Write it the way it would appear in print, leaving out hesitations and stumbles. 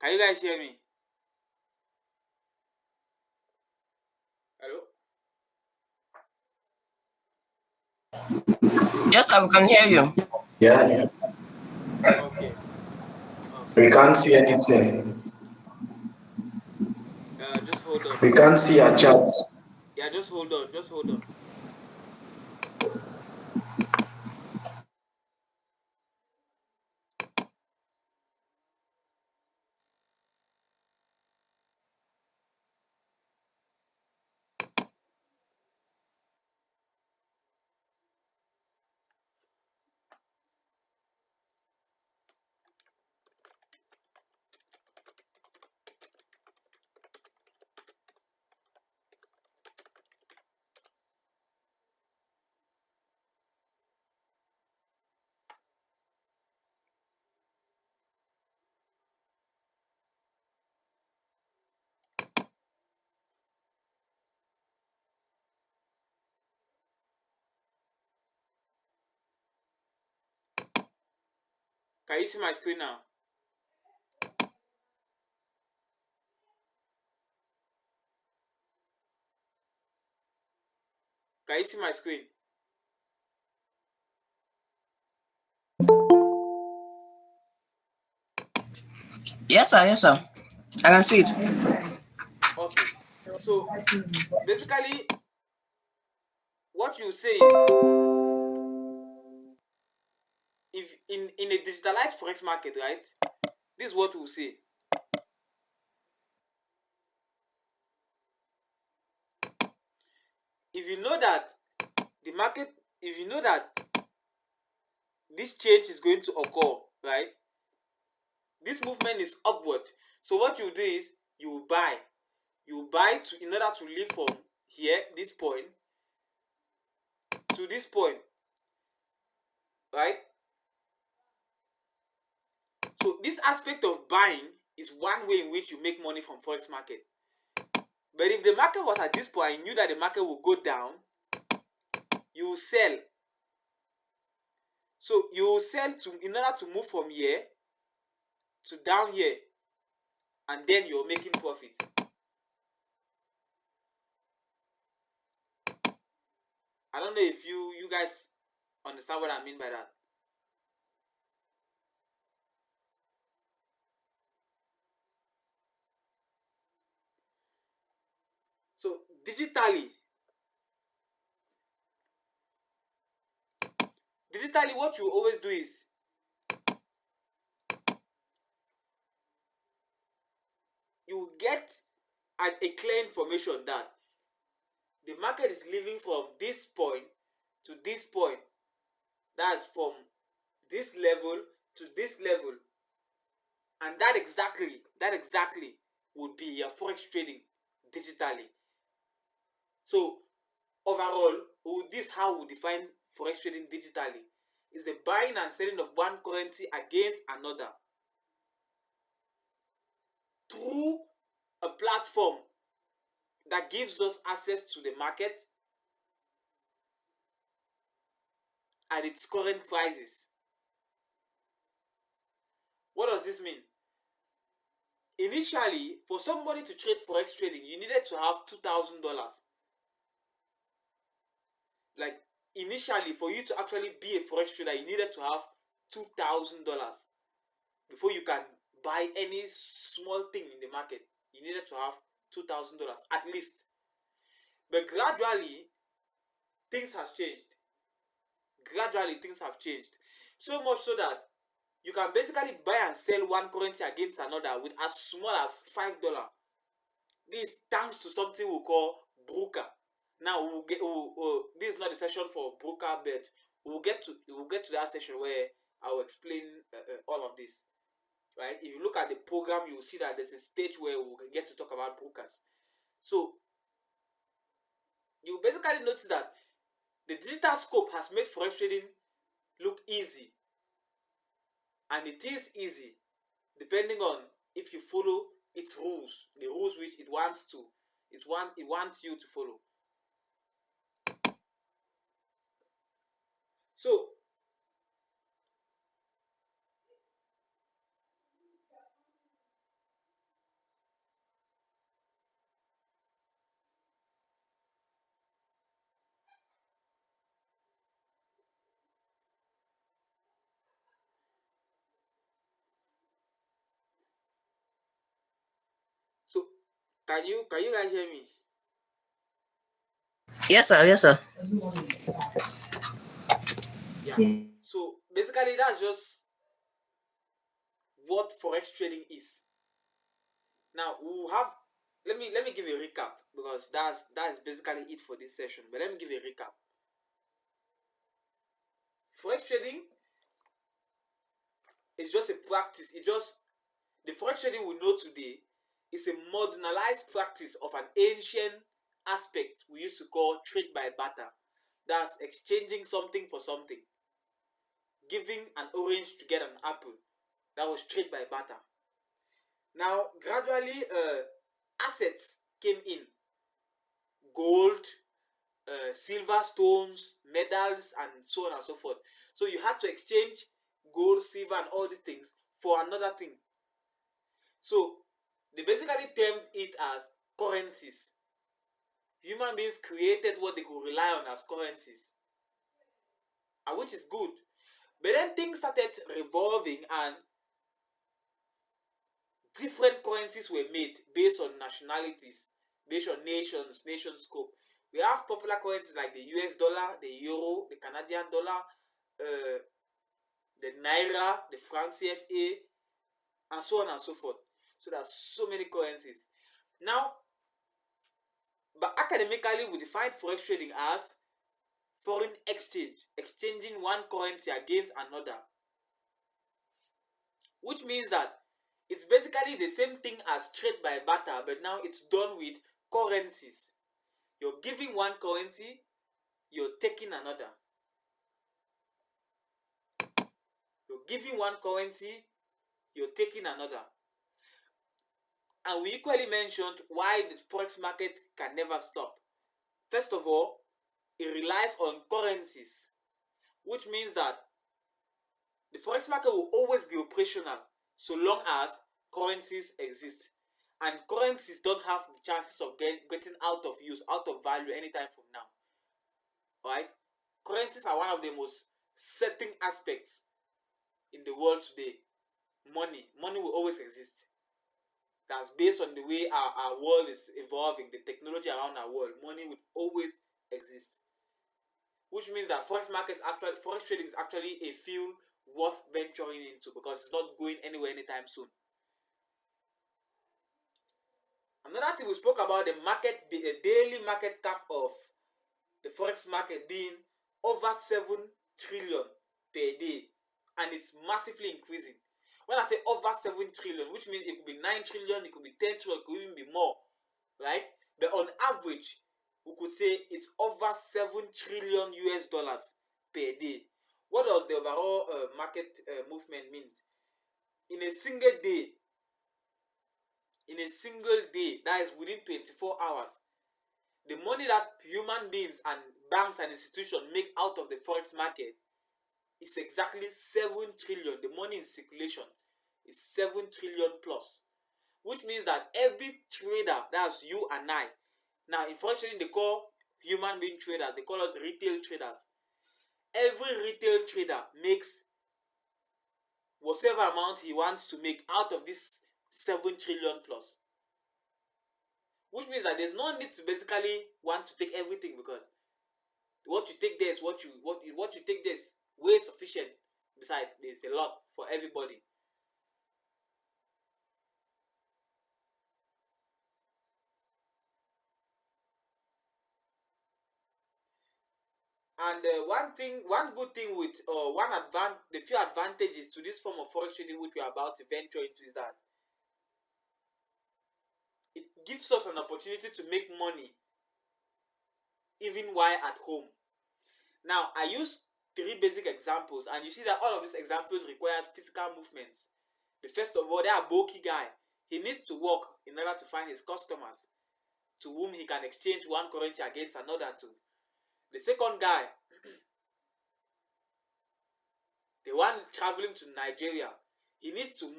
Can you guys hear me? Hello? Yes, I can hear you. Yeah, Okay. we can't see anything. Just hold on. We can't see our chats. Yeah, just hold on. Just hold on. Can you see my screen now? Can you see my screen? Yes, sir. Yes, sir. I can see it. Okay. So basically, what you say is, if in a digitalized forex market, right? This is what we'll say. If you know that the market, if you know that this change is going to occur, right? This movement is upward. So what you do is you buy. You buy to in order to leave from here, this point, to this point, right? So this aspect of buying is one way in which you make money from forex market. But if the market was at this point, you knew that the market will go down, you will sell. So you will sell to in order to move from here to down here, and then you're making profit. I don't know if you guys understand what I mean by that. So digitally, what you always do is you get a clear information that the market is leaving from this point to this point. That's from this level to this level, and that exactly would be your forex trading digitally. So overall, this how we define forex trading digitally: is the buying and selling of one currency against another through a platform that gives us access to the market at its current prices. What does this mean? Initially, for somebody to trade forex trading, you needed to have $2,000. Like, initially, for you to actually be a forex trader, you needed to have $2,000 before you can buy any small thing in the market. You needed to have $2,000 at least. But gradually, things have changed. So much so that you can basically buy and sell one currency against another with as small as $5. This is thanks to something we call broker. Now this is not a session for broker, but we'll get to that session where I will explain all of this. Right? If you look at the program, you will see that there's a stage where we will get to talk about brokers. So you basically notice that the digital scope has made forex trading look easy, and it is easy depending on if you follow its rules, the rules which it wants you to follow. So Can you guys hear me? Yes, sir. Yes, sir. Yeah. So basically, that's just what forex trading is. Now we'll have. Let me give a recap, because that's basically it for this session. But let me give a recap. Forex trading is just a practice. It's just the forex trading we know today is a modernized practice of an ancient aspect we used to call trade by barter. That's exchanging something for something. Giving an orange to get an apple. That was trade by barter. Now, gradually, assets came in: gold, silver stones, medals, and so on and so forth. So you had to exchange gold, silver, and all these things for another thing. So they basically termed it as currencies. Human beings created what they could rely on as currencies, and which is good. But then things started revolving, and different currencies were made based on nationalities, based on nation scope. We have popular currencies like the US dollar, the euro, the Canadian dollar, the naira, the franc CFA, and so on and so forth. So there's so many currencies. Now, but academically, we define forex trading as foreign exchange, exchanging one currency against another, which means that it's basically the same thing as trade by barter, but now it's done with currencies. You're giving one currency, you're taking another. You're giving one currency, you're taking another. And we equally mentioned why the forex market can never stop. First of all, it relies on currencies, which means that the forex market will always be operational so long as currencies exist. And currencies don't have the chances of getting out of use, out of value anytime from now. Alright? Currencies are one of the most certain aspects in the world today. Money will always exist. That's based on the way our world is evolving, the technology around our world. Money will always exist, which means that forex trading is actually a field worth venturing into, because it's not going anywhere anytime soon. Another thing, we spoke about the daily market cap of the forex market being over 7 trillion per day, and it's massively increasing. When I say over 7 trillion, which means it could be 9 trillion, it could be 10 trillion, it could even be more, right? But on average, we could say it's over 7 trillion US dollars per day. What does the overall market movement mean? In a single day, that is within 24 hours, the money that human beings and banks and institutions make out of the forex market is exactly 7 trillion. The money in circulation is 7 trillion plus, which means that every trader, that's you and I. Now, in forex trading, they call human being traders, they call us retail traders. Every retail trader makes whatever amount he wants to make out of this 7 trillion plus, which means that there's no need to basically want to take everything, because what you take there is what you take there is way sufficient. Besides, there's a lot for everybody. And one good thing with the few advantages to this form of forex trading which we are about to venture into is that it gives us an opportunity to make money even while at home. Now, I use 3 basic examples, and you see that all of these examples require physical movements. The first of all, that bulky guy, he needs to work in order to find his customers, to whom he can exchange one currency against another to. The second guy, the one traveling to Nigeria, he needs to